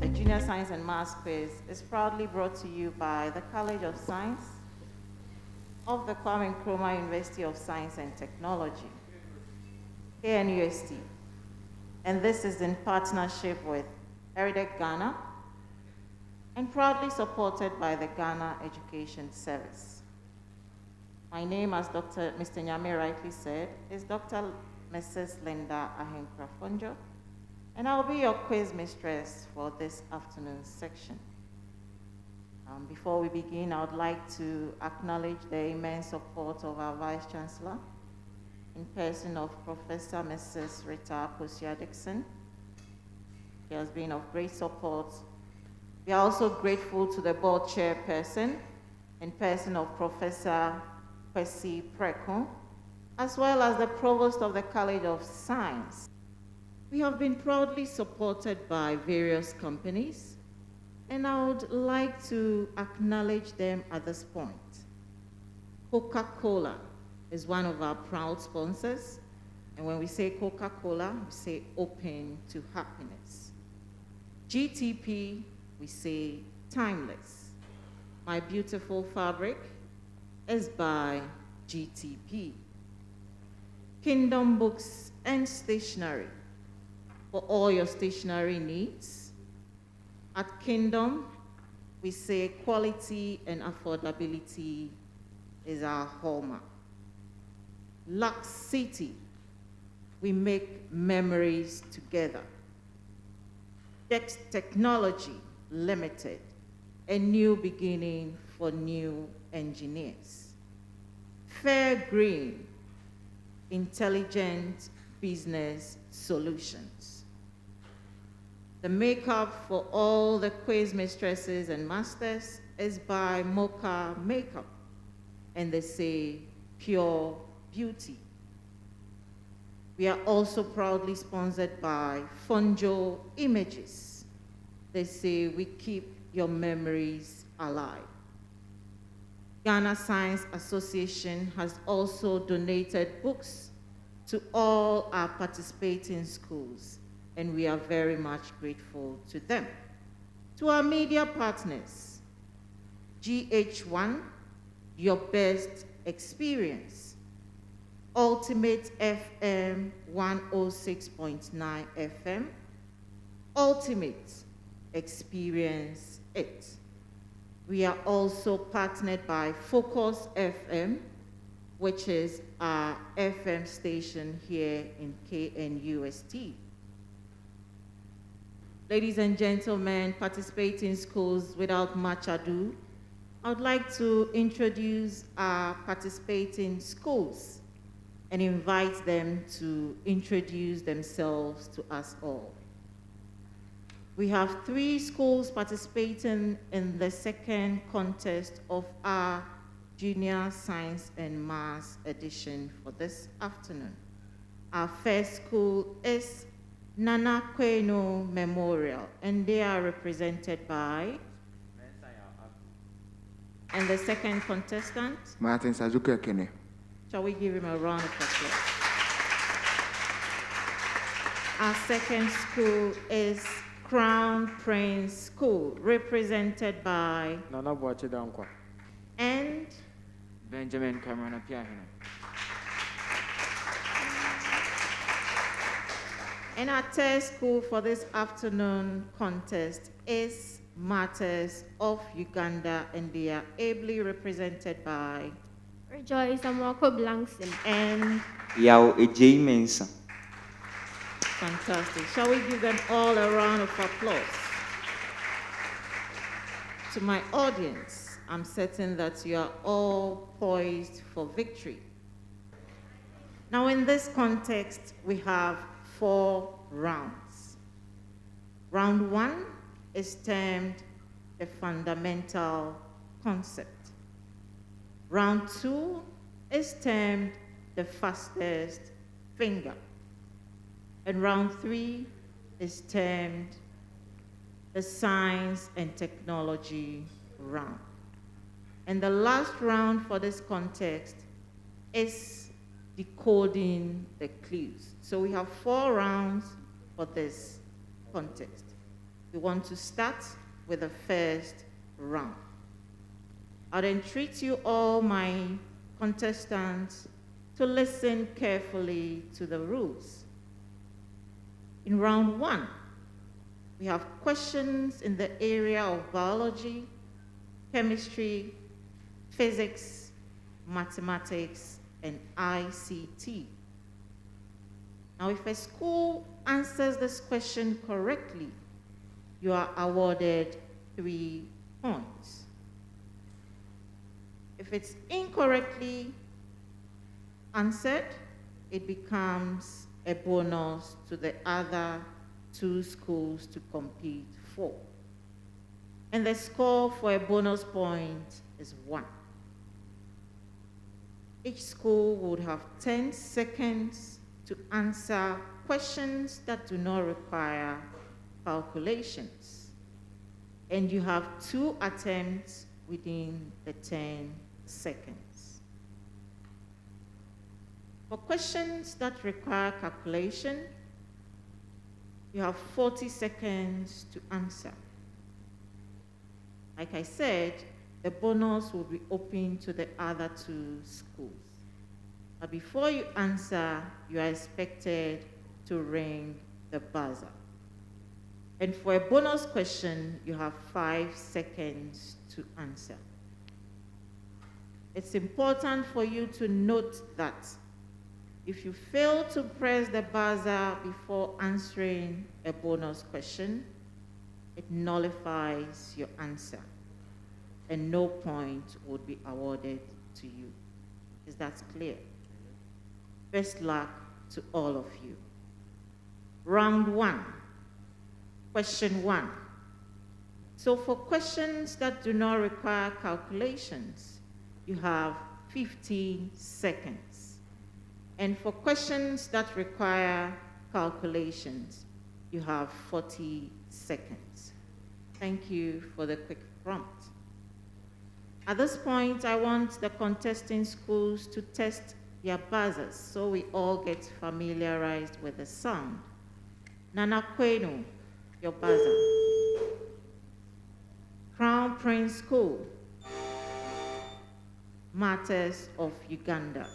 The Junior Science and Maths quiz is proudly brought to you by the College of Science of the Kwame Nkrumah University of Science and Technology, KNUST. And this is in partnership with ERIDEC Ghana and proudly supported by the Ghana Education Service. My name, as Mr. Nyame rightly said, is Dr. Mrs. Linda Ahenkra-Fonjo, and I'll be your quiz mistress for this afternoon's section. Before we begin, I would like to acknowledge the immense support of our Vice Chancellor in person of Professor Mrs. Rita Kosia-Dixon. She has been of great support. We are also grateful to the board chairperson in person of Professor Kwesi Preko, as well as the Provost of the College of Science. We have been proudly supported by various companies, and I would like to acknowledge them at this point. Coca-Cola is one of our proud sponsors, and when we say Coca-Cola, we say open to happiness. GTP, we say timeless. My beautiful fabric is by GTP. Kingdom Books and Stationery, for all your stationery needs. At Kingdom, we say quality and affordability is our hallmark. Lux City, we make memories together. Dex Technology Limited, a new beginning for new engineers. Fair Green, intelligent business solutions. The makeup for all the quiz mistresses and masters is by Mocha Makeup, and they say pure beauty. We are also proudly sponsored by Fonjo Images. They say we keep your memories alive. Ghana Science Association has also donated books to all our participating schools, and we are very much grateful to them. To our media partners, GH1, your best experience. Ultimate FM 106.9 FM, Ultimate Experience It. We are also partnered by Focus FM, which is our FM station here in KNUST. Ladies and gentlemen, participating schools, without much ado, I would like to introduce our participating schools and invite them to introduce themselves to us all. We have 3 schools participating in the second contest of our Junior Science and Maths edition for this afternoon. Our first school is Nana Quainoo Memorial, and they are represented by, and the second contestant, Martin Sazuka Kene. Shall we give him a round of applause? Our second school is Crown Prince School, represented by Nana Boache Dankwa and Benjamin Cameron Apiahina. And our third school for this afternoon contest is Martyrs of Uganda, and they are ably represented by Rejoice Amwako Blankson and Yao Ejay Mensa. fantastic. Shall we give them all a round of applause? To my audience, I'm certain that you are all poised for victory. Now, in this context, we have 4 rounds. Round 1 is termed the fundamental concept. Round 2 is termed the fastest finger. And round 3 is termed the science and technology round. And the last round for this context is decoding the clues. So we have 4 rounds for this contest. We want to start with the first round. I'll then treat you all, my contestants, to listen carefully to the rules. In round one, we have questions in the area of biology, chemistry, physics, mathematics, and ICT. Now, if a school answers this question correctly, you are awarded 3 points. If it's incorrectly answered, it becomes a bonus to the other 2 schools to compete for. And the score for a bonus point is 1. Each school would have 10 seconds to answer questions that do not require calculations. And you have 2 attempts within the 10 seconds. For questions that require calculation, you have 40 seconds to answer. Like I said, the bonus will be open to the other 2 schools. But before you answer, you are expected to ring the buzzer. And for a bonus question, you have 5 seconds to answer. It's important for you to note that if you fail to press the buzzer before answering a bonus question, it nullifies your answer, and no point would be awarded to you. Is that clear? Best luck to all of you. Round 1, question 1. So for questions that do not require calculations, you have 15 seconds. And for questions that require calculations, you have 40 seconds. Thank you for the quick prompt. At this point, I want the contesting schools to test their buzzers so we all get familiarized with the sound. Nana Quainoo, your buzzer. Crown Prince School, Martyrs of Uganda.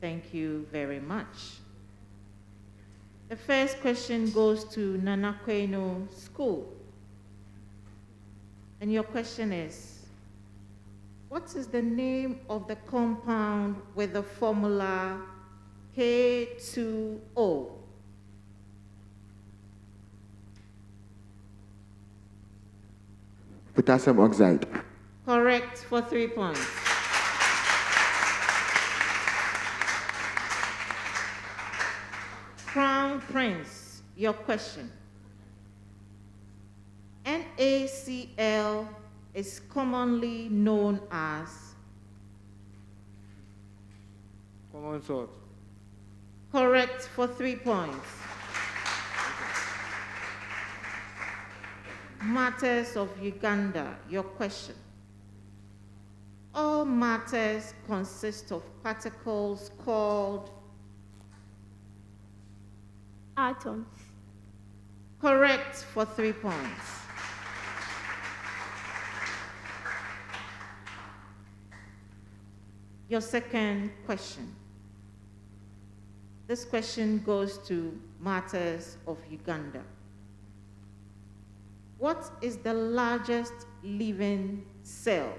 Thank you very much. The first question goes to Nana Quainoo School. And your question is, what is the name of the compound with the formula K2O? Potassium oxide. Correct for 3 points. Crown Prince, your question. NaCl is commonly known as? Common salt. Correct for 3 points. Martyrs of Uganda, your question. All matters consist of particles called? Atoms. Correct for 3 points. Your second question. This question goes to Martyrs of Uganda. What is the largest living cell?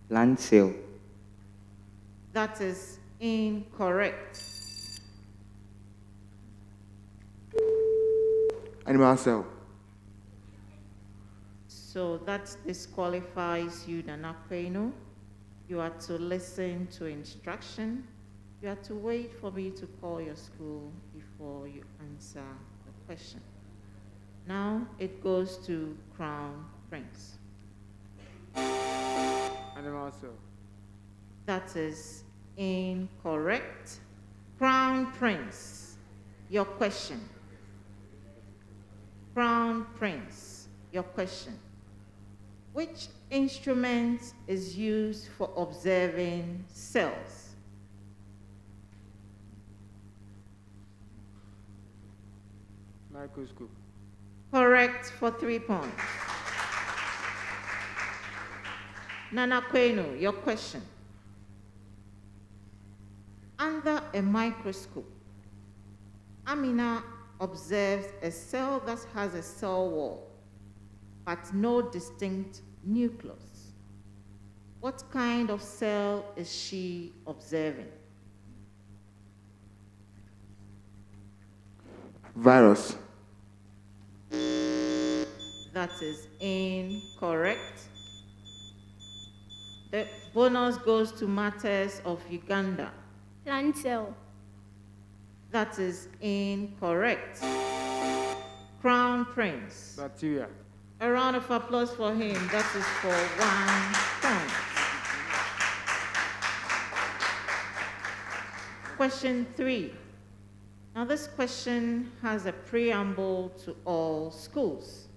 Plant cell. That is incorrect. Animal cell. So that disqualifies you, Nana Quainoo. You are to listen to instruction. You are to wait for me to call your school before you answer the question. Now it goes to Crown Prince. Animal cell. That is incorrect. Crown Prince, your question. Crown Prince, your question. Which instrument is used for observing cells? Microscope. Correct for 3 points. Nana Quainoo, your question. Under a microscope, Amina observes a cell that has a cell wall, but no distinct nucleus. What kind of cell is she observing? Virus. That is incorrect. The bonus goes to Martyrs of Uganda. Plant cell. That is incorrect. Crown Prince. Bacteria. A round of applause for him. That is for 1 point. Question 3. Now this question has a preamble to all schools.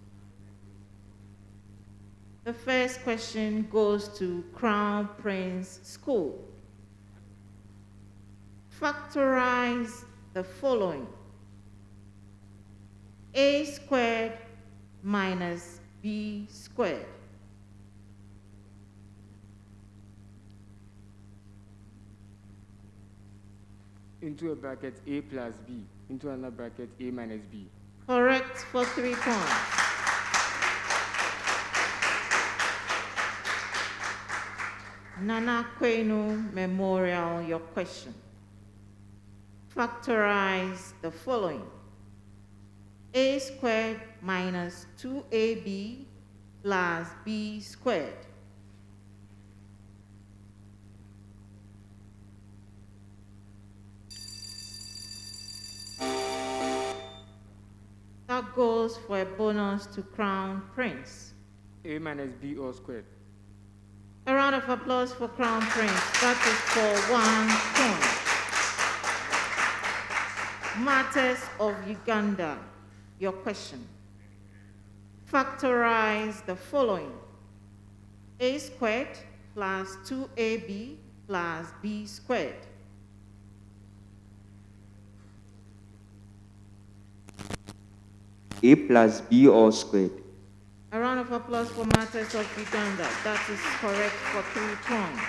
The first question goes to Crown Prince School. Factorize the following. A squared minus B squared. Into a bracket A plus B. Into another bracket A minus B. Correct for 3 points. Nana Quainoo Memorial, your question. Factorize the following. A squared minus 2AB plus B squared. That goes for a bonus to Crown Prince. A minus B all squared. A round of applause for Crown Prince. That is for 1 point. Martyrs of Uganda, your question. Factorize the following. A squared plus 2AB plus B squared. A plus B all squared. A round of applause for Martyrs of Uganda. That is correct for 3 points.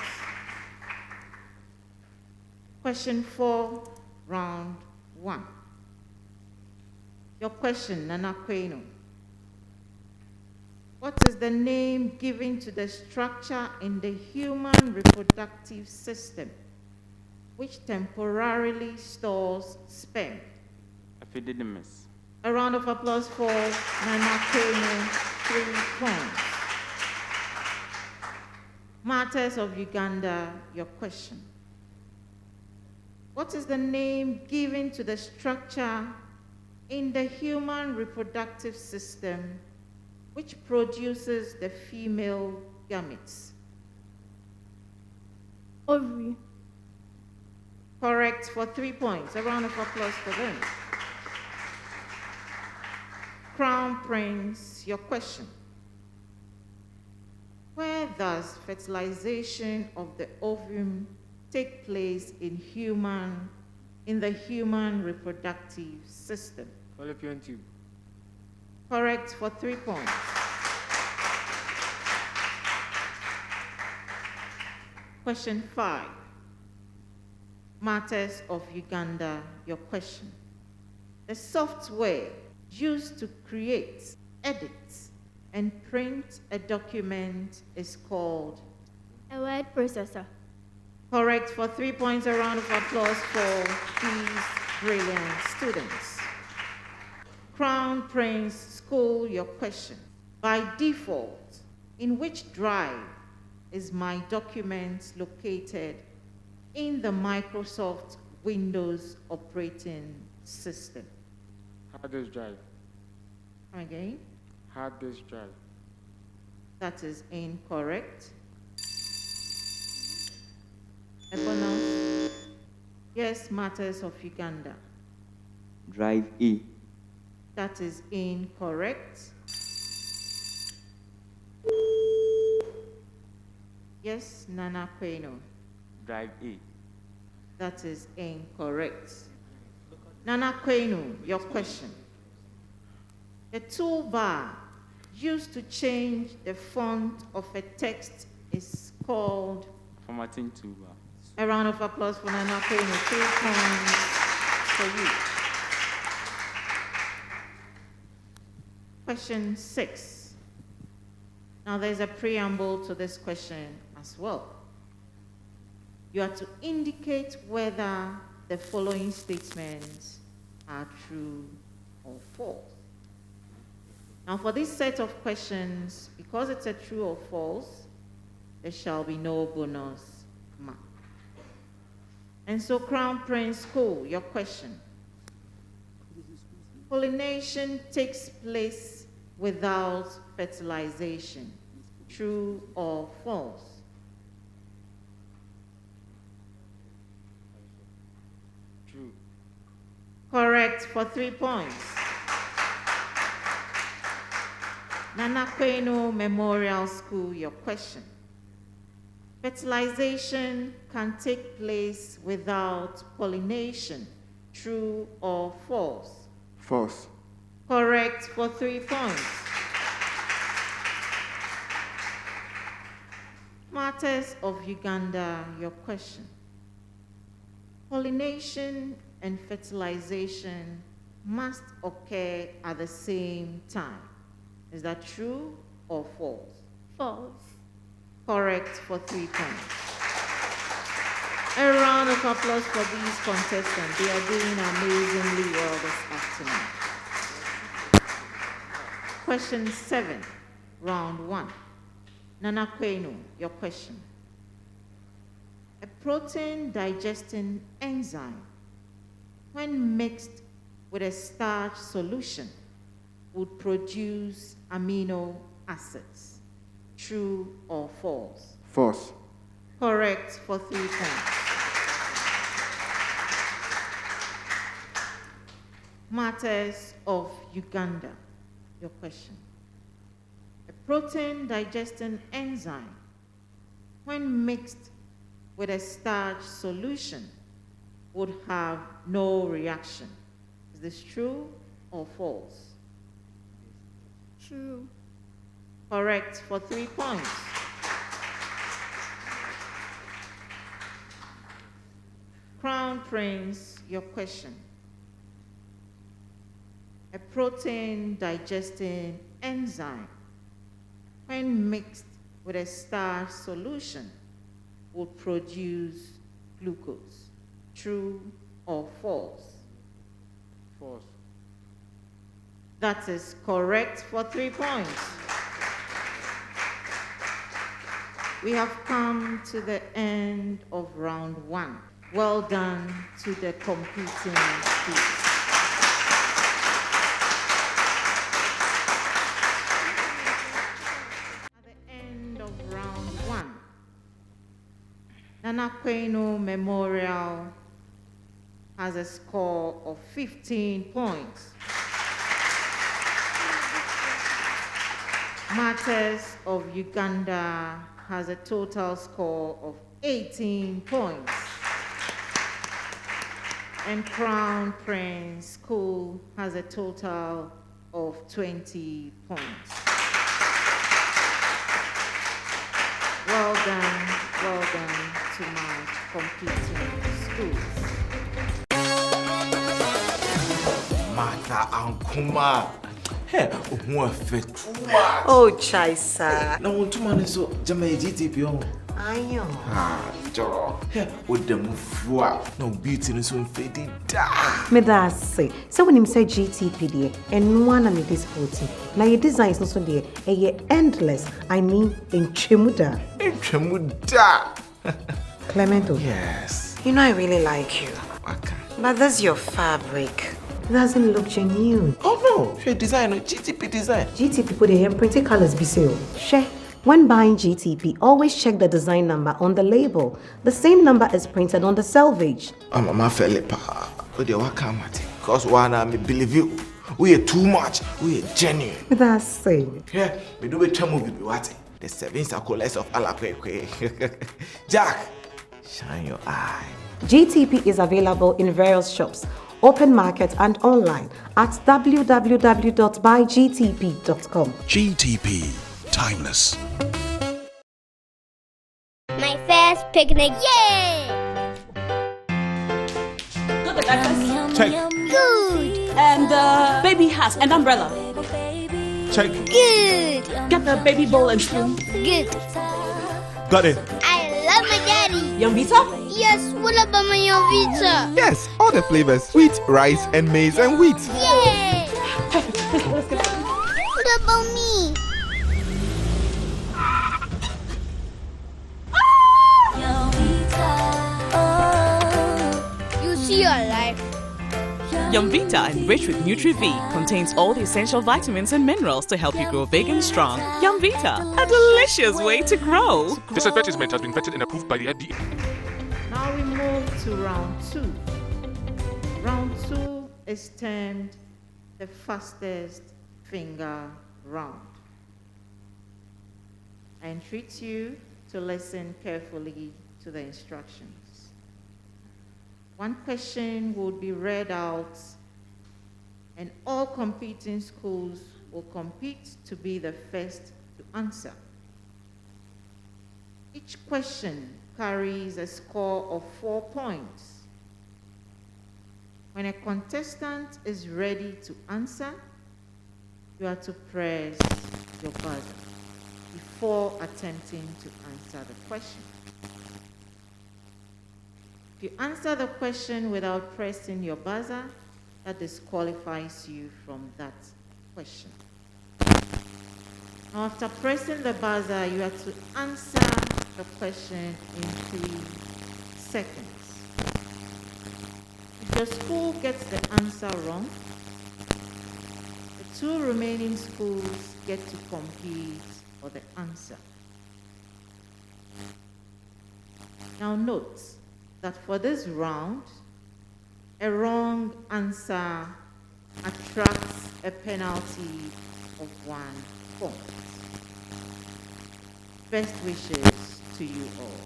Question 4, round 1. Your question, Nana Quainoo. What is the name given to the structure in the human reproductive system which temporarily stores sperm? Epididymis. A round of applause for Nana Quainoo, 3 points. Martyrs of Uganda, your question. What is the name given to the structure in the human reproductive system which produces the female gametes? Ovary. Correct for 3 points. A round of applause for them. Crown Prince, your question. Where does fertilization of the ovum take place in the human reproductive system? Fallopian tube. Correct for 3 points. Question 5. Martyrs of Uganda, your question. The software used to create, edit, and print a document is called? A word processor. Correct for 3 points. A round of applause for these brilliant students. Crown Prince School, your question. By default, in which drive is my document located in the Microsoft Windows operating system? Hard disk drive. Come again? Hard disk drive. That is incorrect. A bonus? Yes, Martyrs of Uganda. Drive E. That is incorrect. Yes, Nana Quainoo. Drive A. That is incorrect. Nana Quainoo, your question. The toolbar used to change the font of a text is called. Formatting toolbar. A round of applause for Nana Quainoo. 3 points for you. Question 6. Now there's a preamble to this question as well. You are to indicate whether the following statements are true or false. Now for this set of questions, because it's a true or false, there shall be no bonus mark. And so Crown Prince School, your question. Pollination takes place without fertilization. True or false? True. Correct for 3 points. Nana Quainoo Memorial School, your question. Fertilization can take place without pollination. True or false? False. Correct for 3 points. Martyrs of Uganda, your question. Pollination and fertilization must occur at the same time. Is that true or false? False. Correct for 3 points. A round of applause for these contestants. They are doing amazingly well this afternoon. Question 7, round 1. Nana Quainoo, your question. A protein digesting enzyme, when mixed with a starch solution, would produce amino acids. True or false? False. Correct for 3 points. Martyrs of Uganda, your question. A protein digesting enzyme, when mixed with a starch solution, would have no reaction. Is this true or false? True. Correct for 3 points. Crown Prince, your question. A protein digesting enzyme, when mixed with a starch solution, would produce glucose. True or false? False. That is correct for 3 points. We have come to the end of round 1. Well done to the competing schools. At the end of round 1, Nana Quainoo Memorial has a score of 15 points. Martyrs of Uganda has a total score of 18 points. And Crown Prince School has a total of 20 points. Well done to my competing schools. Mata Ankuma. Hey, who fit too much? Oh, Chaisa. No one too many so Jamaica GTP. I know. Joro. Hey, with them flower. No beauty in so faded. Me that say. So when him say GTP there, and one of this sporty. Now your design is not so there. And you're endless. I mean, in Chemuda. In Chemuda. Clemento. Yes. You know I really like you. Okay. But that's your fabric. It doesn't look genuine. Oh no, your design, GTP design. GTP put the printed colors be sale. Share. When buying GTP, always check the design number on the label. The same number is printed on the selvage. I'm a Philippa. But you can't matter. Because one I believe you. We are too much. We are genuine. That's it. Yeah, we do a movie. What? the 7 circles of Alakwekwe. Jack, shine your eye. GTP is available in various shops, open market and online at www.buygtp.com. GTP, timeless. My first picnic, yay! Got the breakfast? Check. Good, And baby hat and umbrella. Check. good, Get the baby bowl and spoon. good. Got it. I love my daddy. Yumvita? Yes, what about my Yovita? Yes, all the flavors: wheat, rice, and maize and wheat. Yay! Let's get What about me? You see your life. Yumvita, enriched with Nutri-V, contains all the essential vitamins and minerals to help you grow big and strong. Yumvita, a delicious way to grow. This advertisement has been vetted and approved by the FDA. Now we move to round 2. Round 2 is termed the fastest finger round. I entreat you to listen carefully to the instructions. One question would be read out, and all competing schools will compete to be the first to answer. Each question carries a score of 4 points. When a contestant is ready to answer, you are to press your buzzer before attempting to answer the question. If you answer the question without pressing your buzzer, that disqualifies you from that question. Now, after pressing the buzzer, you have to answer the question in 3 seconds. If your school gets the answer wrong, the 2 remaining schools get to compete for the answer. Now note that for this round, a wrong answer attracts a penalty of 1 point. Best wishes to you all.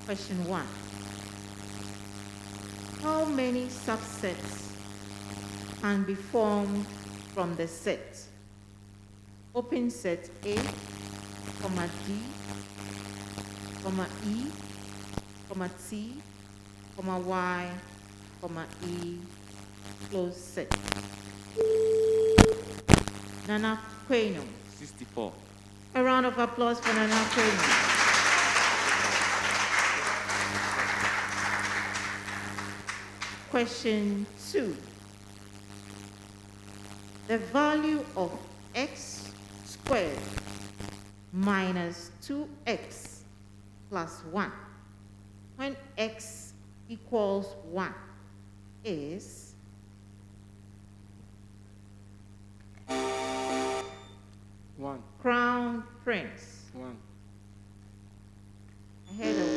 Question 1. How many subsets can be formed from the set? Open set A, comma D, comma E, comma T, comma Y, comma E, close set. Nana Quainoo. 64. A round of applause for Nana Quainoo. Question 2. The value of x squared minus 2x plus 1 when x equals 1 is 1. Crown Prince. 1. Ahead of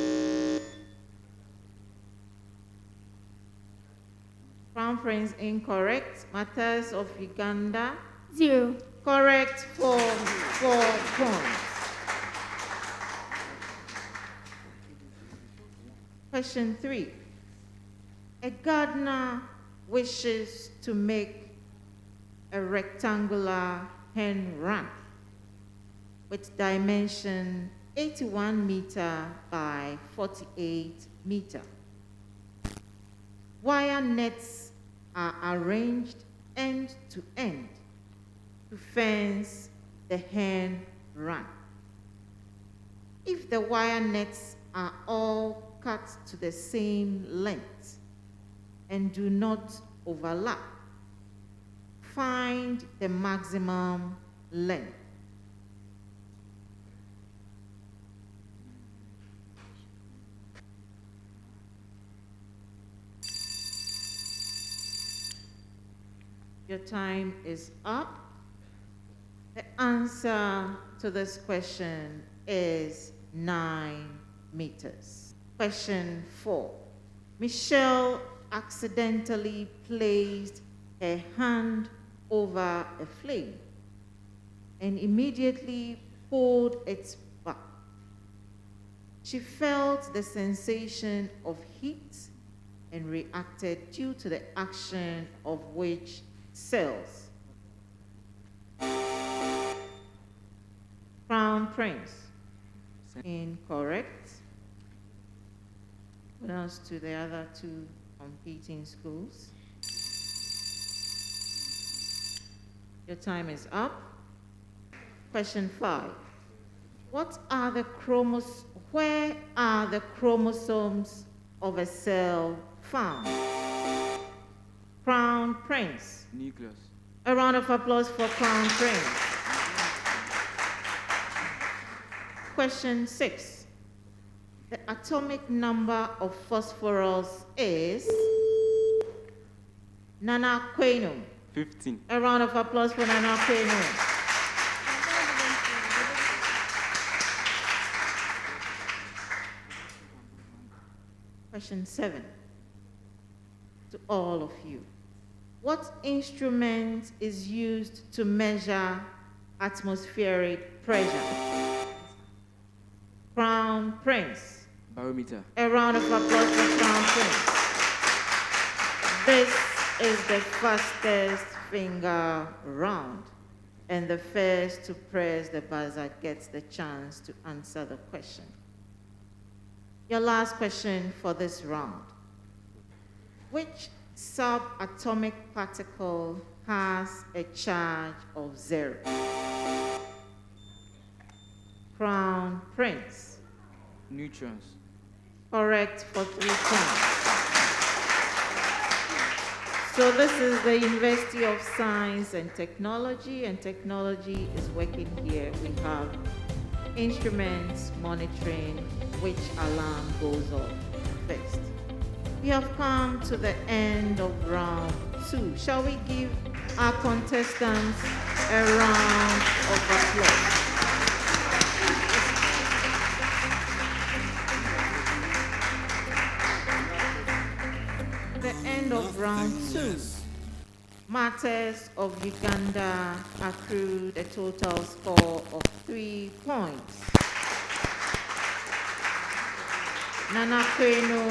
Crown Prince incorrect. Martyrs of Uganda 0. correct for 4 points. Question 3. A gardener wishes to make a rectangular hen run with dimension 81 meter by 48 meter. Wire nets are arranged end to end to fence the hen run. If the wire nets are all cut to the same length and do not overlap, find the maximum length. Your time is up. The answer to this question is 9 meters. Question 4. Michelle accidentally placed her hand over a flame and immediately pulled it back. She felt the sensation of heat and reacted due to the action of which cells. Crown Prince. Incorrect. What else to the other two competing schools? Your time is up. Question 5. Where are the chromosomes of a cell found? Crown Prince. Nucleus. A round of applause for Crown Prince. Question 6. The atomic number of phosphorus is Nana Quainoo. 15. A round of applause for Nana Quainoo. Question 7. To all of you. What instrument is used to measure atmospheric pressure? Crown Prince. Barometer. A round of applause for Crown Prince. This is the fastest finger round, and the first to press the buzzer gets the chance to answer the question. Your last question for this round. Which subatomic particle has a charge of 0? Crown Prince. Neutrons. Correct for 3 points. So this is the University of Science and Technology is working here. We have instruments monitoring which alarm goes off first. We have come to the end of round 2. Shall we give our contestants a round of applause? The end of round 2. Martyrs of Uganda accrued a total score of 3 points. Nana Quainoo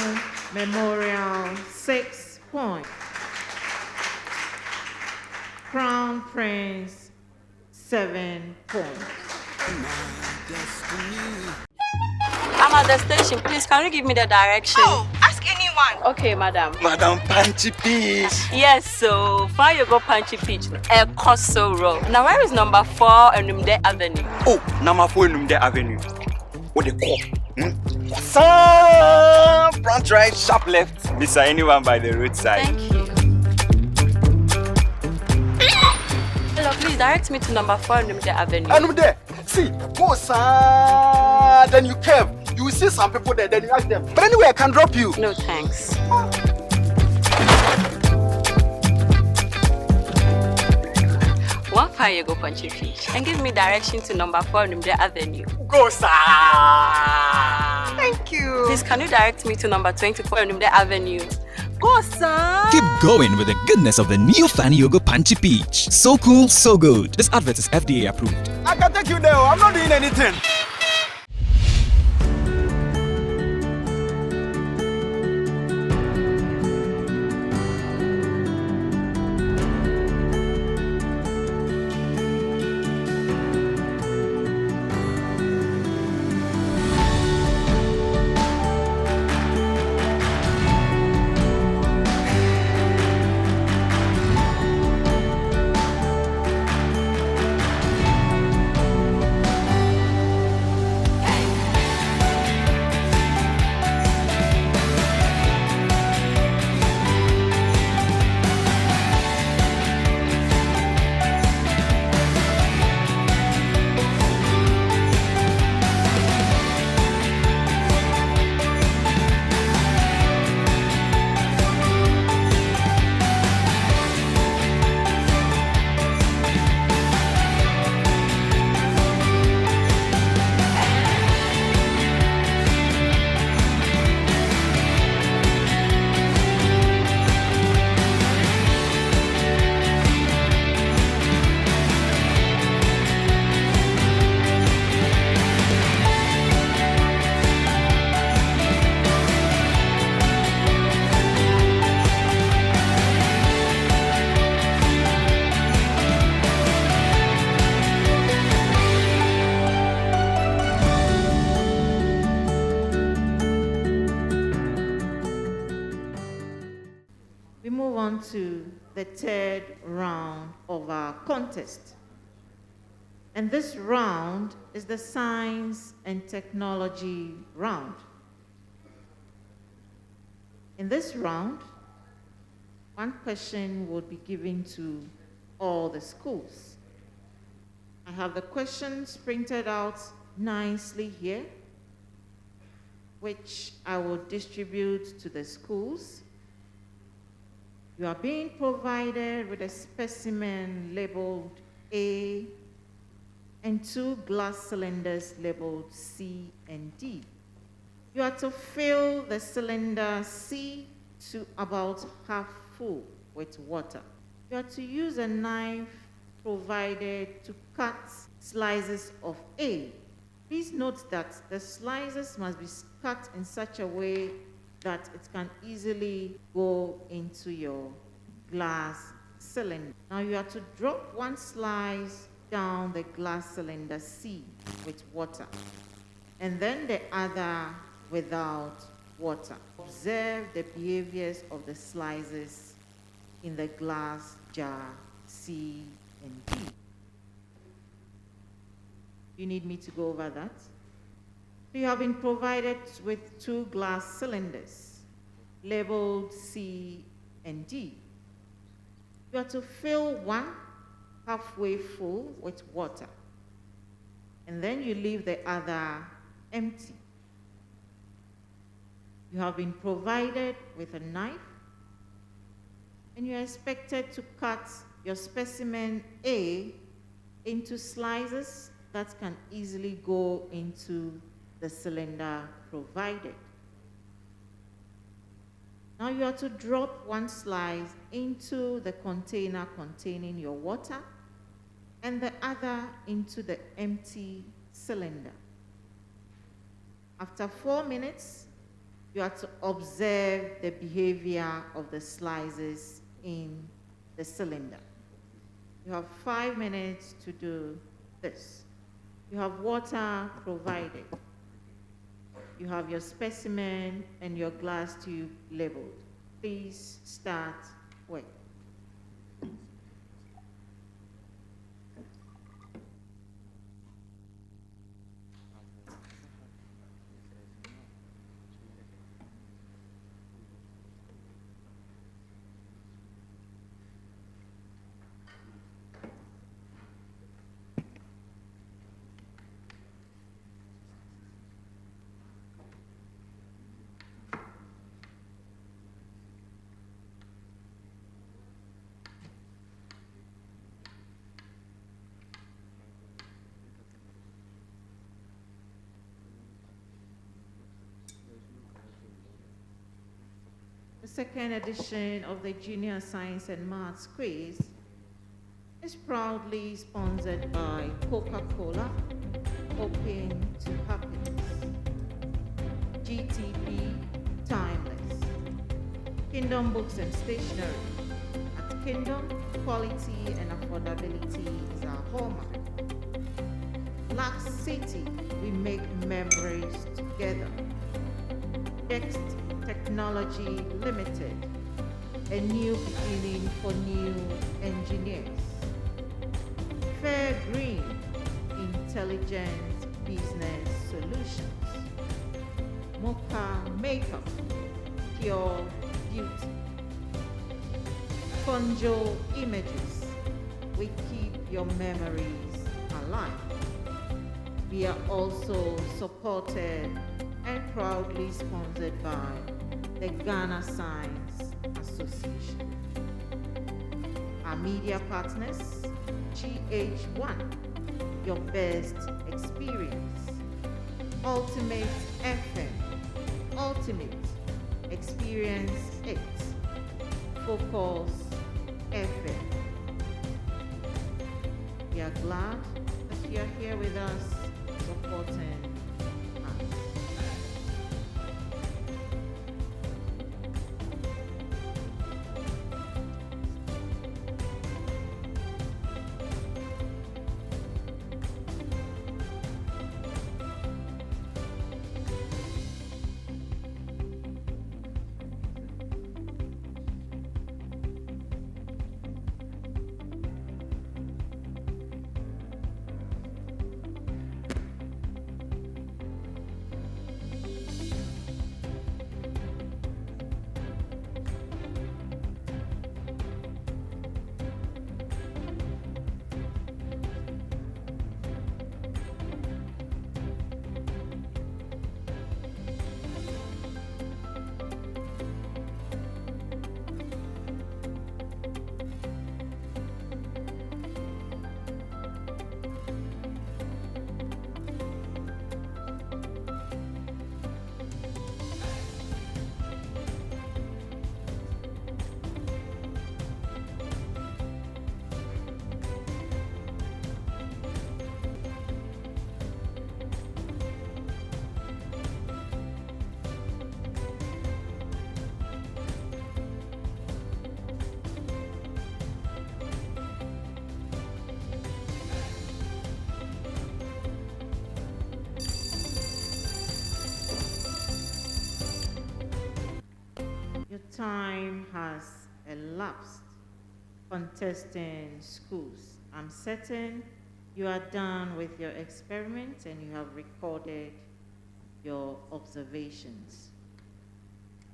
Memorial 6 points. Crown Prince 7 points. I'm at the station. Please, can you give me the direction? Oh, ask anyone. Okay, madam. Madam Punchy Peach. Yes, so far you go Punchy Peach. A Coso Road. Now, where is number 4 and Numde Avenue? Oh, number 4 Numde Avenue. What they call? Front right, sharp left. Beside anyone by the roadside. Thank you. Hello, please direct me to number 4 and Numde Avenue. And there, see, go sir, then you curve. You will see some people there, then you ask them. But anyway, I can drop you. No, thanks. One fire you go Punchy Peach and give me direction to number 4 Numde Avenue. Go sir. Thank you. Please, can you direct me to number 24 Numde Avenue? Go, sir. Keep going with the goodness of the new Fanny Yogo Punchy Peach. So cool, so good. This advert is FDA approved. I can take you there. I'm not doing anything. move on to the third round of our contest. And this round is the science and technology round. In this round, one question will be given to all the schools. I have the questions printed out nicely here, which I will distribute to the schools. You are being provided with a specimen labeled A and 2 glass cylinders labeled C and D. You are to fill the cylinder C to about half full with water. You are to use a knife provided to cut slices of A. Please note that the slices must be cut in such a way that it can easily go into your glass cylinder. Now you are to drop one slice down the glass cylinder C with water, and then the other without water. Observe the behaviors of the slices in the glass jar C and D. You need me to go over that? You have been provided with 2 glass cylinders labeled C and D. You are to fill one halfway full with water, and then you leave the other empty. You have been provided with a knife, and you are expected to cut your specimen A into slices that can easily go into the cylinder provided. Now you are to drop one slice into the container containing your water and the other into the empty cylinder. After 4 minutes, you are to observe the behavior of the slices in the cylinder. You have 5 minutes to do this. You have water provided. You have your specimen and your glass tube labeled. Please start work. The second edition of the Junior Science and Maths Quiz is proudly sponsored by Coca-Cola, Open to Happiness, GTP, Timeless, Kingdom Books and Stationery. At Kingdom, quality and affordability is our hallmark. Black City, we make memories together. Next Technology Limited, a new beginning for new engineers. Fair Green, intelligent business solutions. Mocha Makeup, pure beauty. Conjo Images, we keep your memories alive. We are also supported and proudly sponsored by the Ghana Science Association. Our media partners, GH1, your best experience. Ultimate FM, Ultimate Experience 8, Focus FM. We are glad that you are here with us, supporting us. time has elapsed. Contesting schools, I'm certain you are done with your experiment and you have recorded your observations.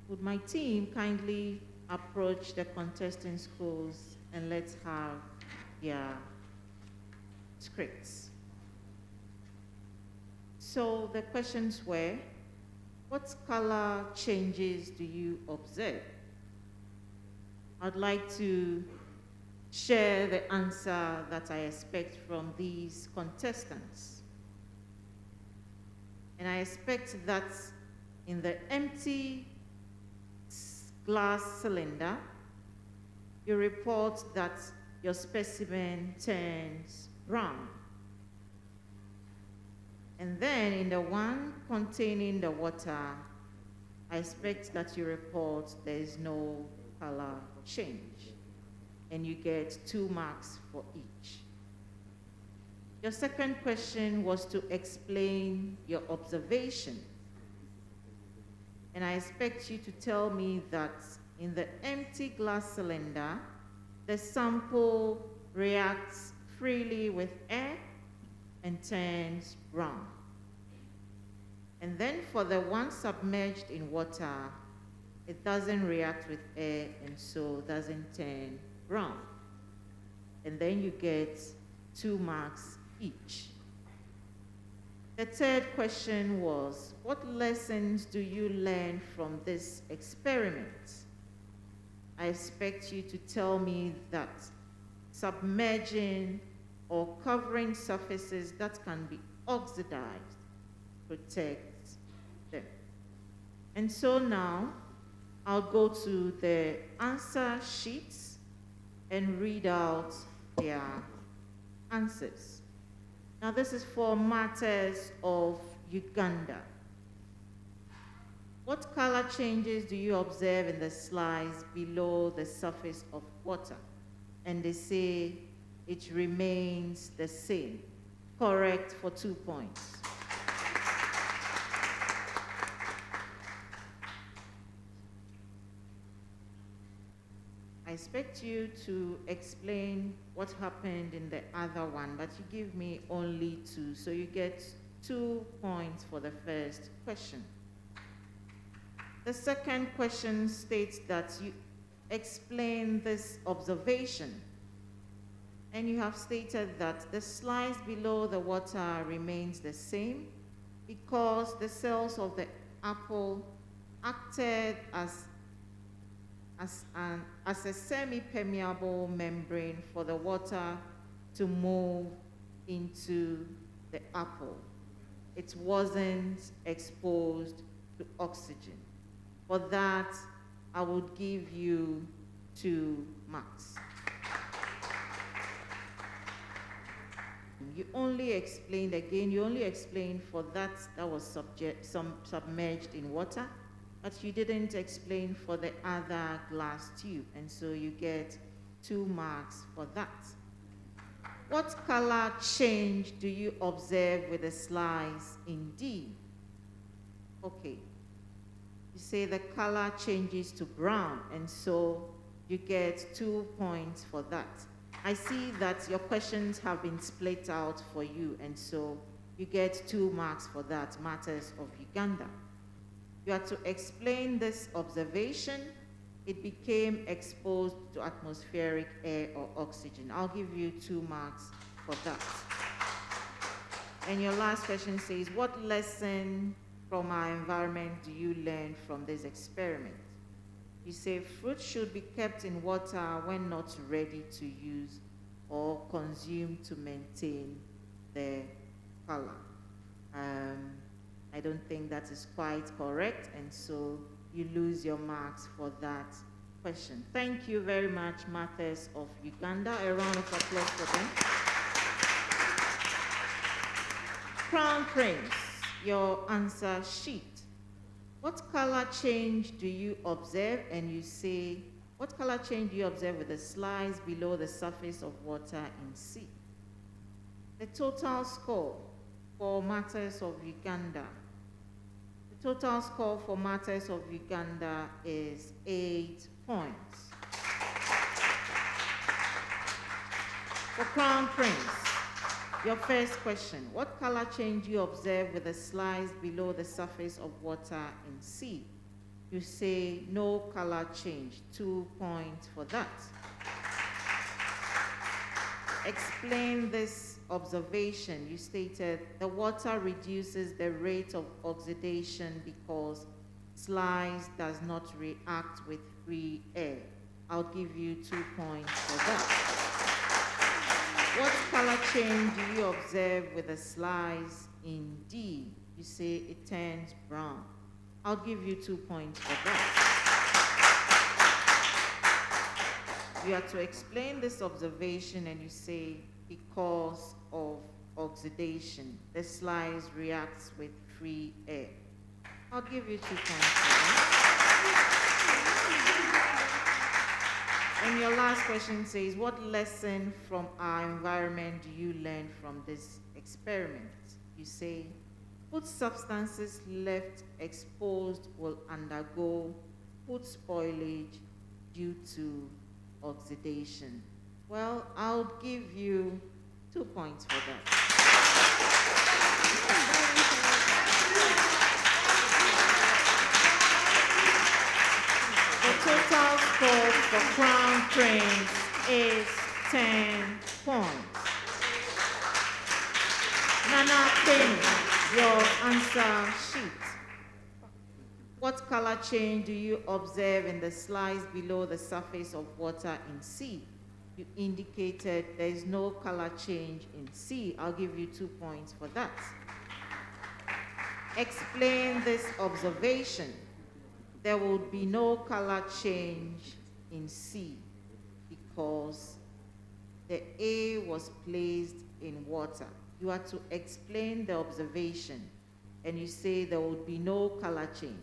Would my team kindly approach the contesting schools and let's have their scripts. So the questions were, what color changes do you observe? I'd like to share the answer that I expect from these contestants. And I expect that in the empty glass cylinder, you report that your specimen turns brown. And then in the one containing the water, I expect that you report there is no color change. And you get 2 marks for each. Your second question was to explain your observation. And I expect you to tell me that in the empty glass cylinder, the sample reacts freely with air and turns brown. And then for the one submerged in water, it doesn't react with air and so doesn't turn brown. And then you get 2 marks each. The third question was, what lessons do you learn from this experiment? I expect you to tell me that submerging or covering surfaces that can be oxidized protects them. And so now I'll go to the answer sheets and read out their answers. Now this is for Martyrs of Uganda. What color changes do you observe in the slides below the surface of water? And they say it remains the same. Correct for 2 points. I expect you to explain what happened in the other one, but you give me only 2, so you get 2 points for the first question. The second question states that you explain this observation, and you have stated that the slice below the water remains the same because the cells of the apple acted as a semi-permeable membrane for the water to move into the apple. It wasn't exposed to oxygen. For that, I would give you 2 marks. You only explained, again, you only explained for that was submerged in water, but you didn't explain for the other glass tube, and so you get 2 marks for that. What color change do you observe with the slice in D? Okay, you say the color changes to brown, and so you get 2 points for that. I see that your questions have been split out for you, and so you get 2 marks for that, Martyrs of Uganda. You are to explain this observation. It became exposed to atmospheric air or oxygen. I'll give you 2 marks for that. And your last question says, what lesson from our environment do you learn from this experiment? You say fruit should be kept in water when not ready to use or consume to maintain their color. I don't think that is quite correct, and so you lose your marks for that question. Thank you very much, Martyrs of Uganda. A round of applause for them. Crown Prince, your answer sheet. What color change do you observe? And you say, what color change do you observe with the slice below the surface of water in C? The total score for Martyrs of Uganda. The Total score for Martyrs of Uganda is 8 points. For Crown Prince, your first question. What color change do you observe with the slides below the surface of water in sea? You say no color change, 2 points for that. Explain this observation. You stated the water reduces the rate of oxidation because slides does not react with free air. I'll give you 2 points for that. What color change do you observe with the slides in D? You say it turns brown. I'll give you 2 points for that. You have to explain this observation and you say because of oxidation, the slides reacts with free air. I'll give you 2 points for that. And your last question says, what lesson from our environment do you learn from this experiment? You say, food substances left exposed will undergo food spoilage due to oxidation. Well, I'll give you 2 points for that. The total score for Crown Prince is 10 points. Nana Quainoo, your answer sheet. What color change do you observe in the slides below the surface of water in sea? You indicated there is no color change in sea. I'll give you 2 points for that. Explain this observation. There will be no color change in sea because the A was placed in water. You are to explain the observation and you say there will be no color change.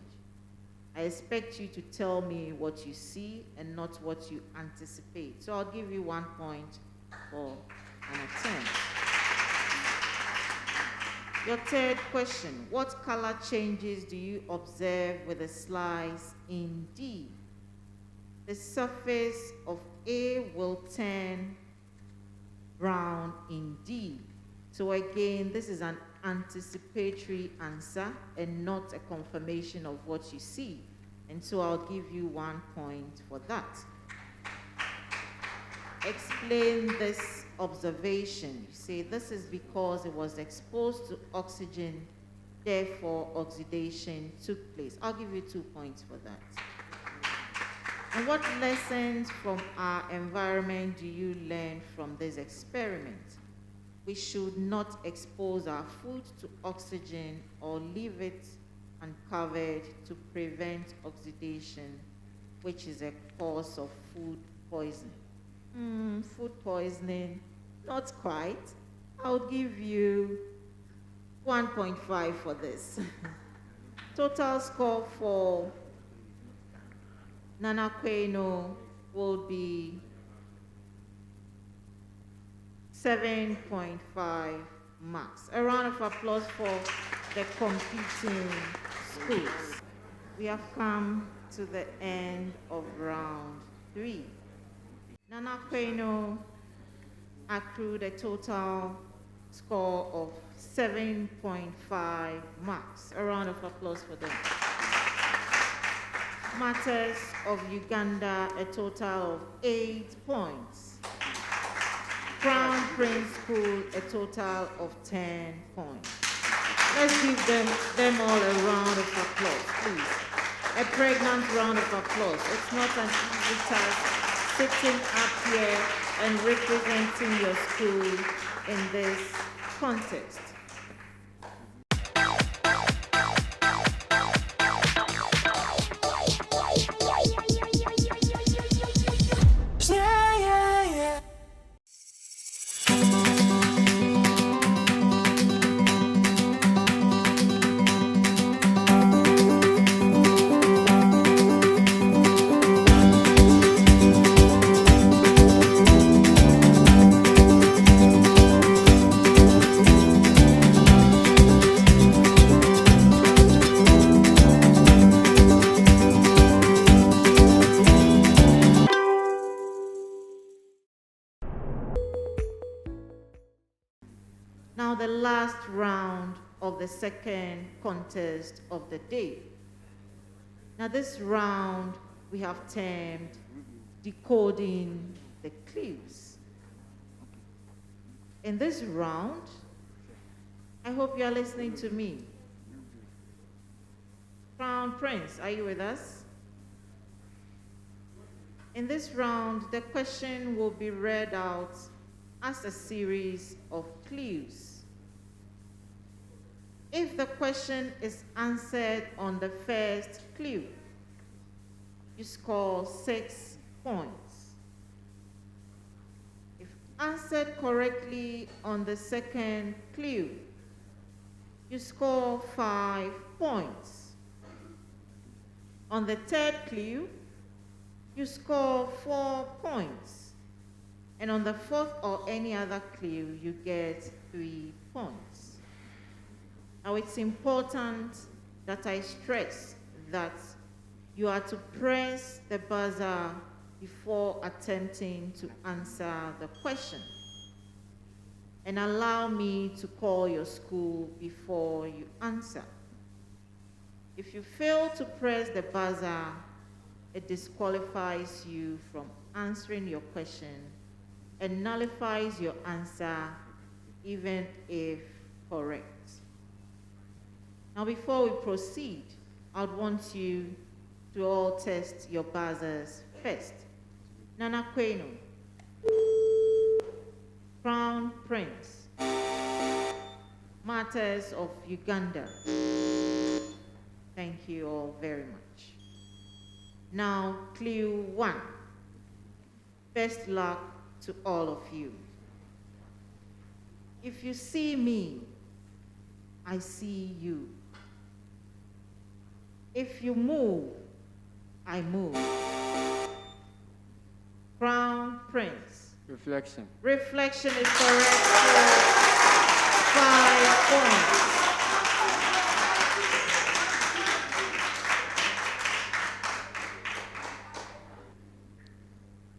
I expect you to tell me what you see and not what you anticipate. So I'll give you 1 point for an attempt. Your third question, what color changes do you observe with the slides in D? The surface of A will turn brown in D. So again, this is an anticipatory answer and not a confirmation of what you see. And so I'll give you 1 point for that. Explain this observation. You say this is because it was exposed to oxygen, therefore oxidation took place. I'll give you 2 points for that. And what lessons from our environment do you learn from this experiment? We should not expose our food to oxygen or leave it uncovered to prevent oxidation, which is a cause of food poisoning. Food poisoning, not quite. I'll give you 1.5 for this. Total score for Nana Quainoo will be 7.5 marks. A round of applause for the competing schools. We have come to the end of round 3. Nana Quainoo accrued a total score of 7.5 marks. A round of applause for them. Martyrs of Uganda, a total of 8 points. Crown Prince School, a total of 10 points. Let's give them all a round of applause, please. A pregnant round of applause. It's not an easy task sitting up here and representing your school in this contest. the last round of the second contest of the day. Now this round we have termed decoding the clues. In this round, I hope you are listening to me. Crown Prince, are you with us? In this round, the question will be read out as a series of clues. If the question is answered on the first clue, you score 6 points. If answered correctly on the second clue, you score 5 points. On the third clue, you score 4 points. And on the fourth or any other clue, you get 3 points. Now it's important that I stress that you are to press the buzzer before attempting to answer the question. And allow me to call your school before you answer. If you fail to press the buzzer, it disqualifies you from answering your question and nullifies your answer even if correct. Now before we proceed, I'd want you to all test your buzzers first. Nana Quainoo, Crown Prince, Martyrs of Uganda. Thank you all very much. Now, clue 1. Best luck to all of you. If you see me, I see you. If you move, I move. Crown Prince. Reflection. Reflection is correct for 5 points.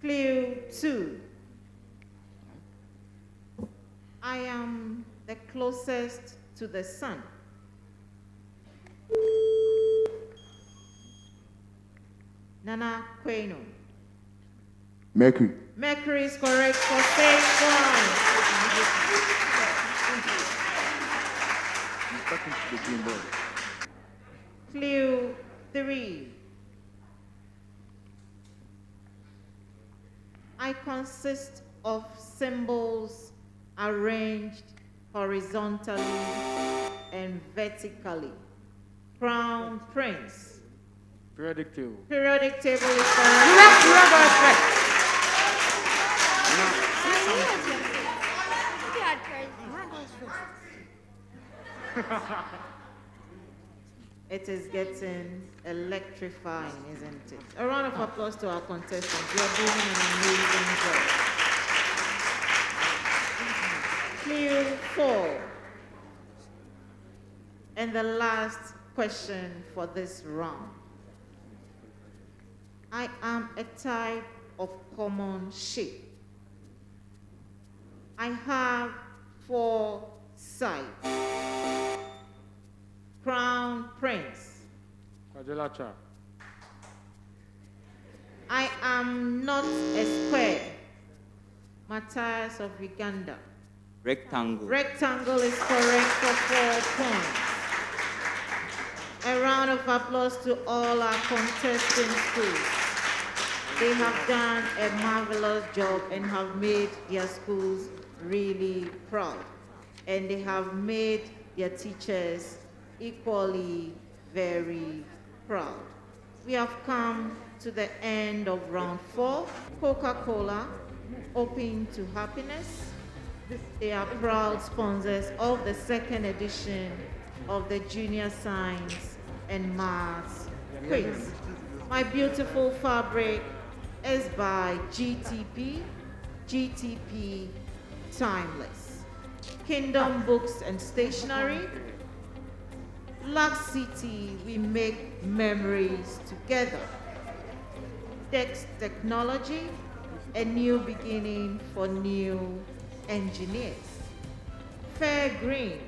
Clue 2. I am the closest to the sun. Nana Quainoo. Mercury. Mercury is correct for 6 points. Clue 3. I consist of symbols arranged horizontally and vertically. Crown Prince. Periodic table. Periodic table is correct. It is getting electrifying, isn't it? A round of applause to our contestants. You are doing an amazing job. Clue 4. And the last question for this round. I am a type of common shape. I have 4 sides. Crown Prince. Quadrilateral. I am not a square. Martyrs of Uganda. Rectangle. Rectangle is correct for 4 points. A round of applause to all our contesting schools. They have done a marvelous job and have made their schools really proud. And they have made their teachers equally very proud. We have come to the end of round 4. Coca-Cola, Open to Happiness. They are proud sponsors of the second edition of the Junior Science and Maths Quiz. My beautiful fabric is by GTP, GTP Timeless. Kingdom Books and Stationery. Lux City, we make memories together. Dex Technology, a new beginning for new engineers. Fair Green,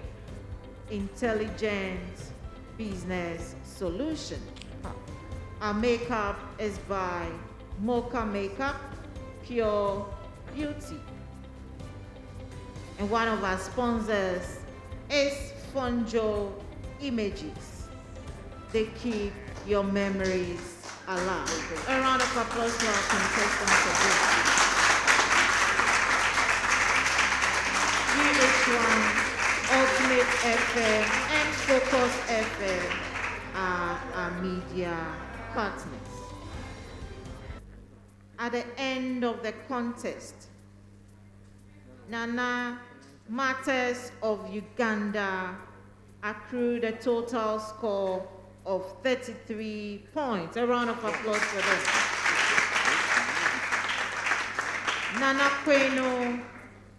Intelligent Business Solution. Our makeup is by Mocha Makeup, Pure Beauty. And one of our sponsors is Fonjo Images. They keep your memories alive. A round of applause for our contestants again. VH1, Ultimate FM, and Focus FM are our media partners. At the end of the contest, Nana Martyrs of Uganda accrued a total score of 33 points. A round of applause for them. Nana Quainoo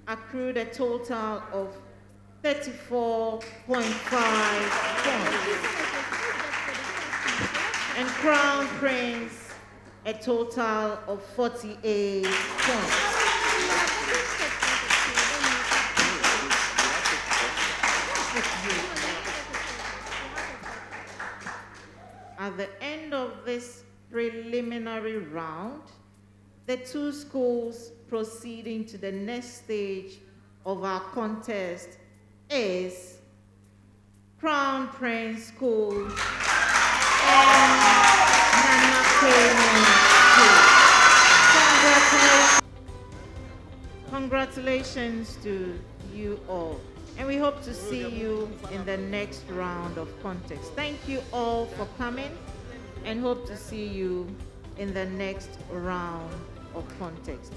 accrued a total of 34.5 points. And Crown Prince a total of 48 points. At the end of this preliminary round, the two schools proceeding to the next stage of our contest is Crown Prince School and Nana Quainoo School. Congratulations to you all. And we hope to see you in the next round of contest. Thank you all for coming and hope to see you in the next round of contest.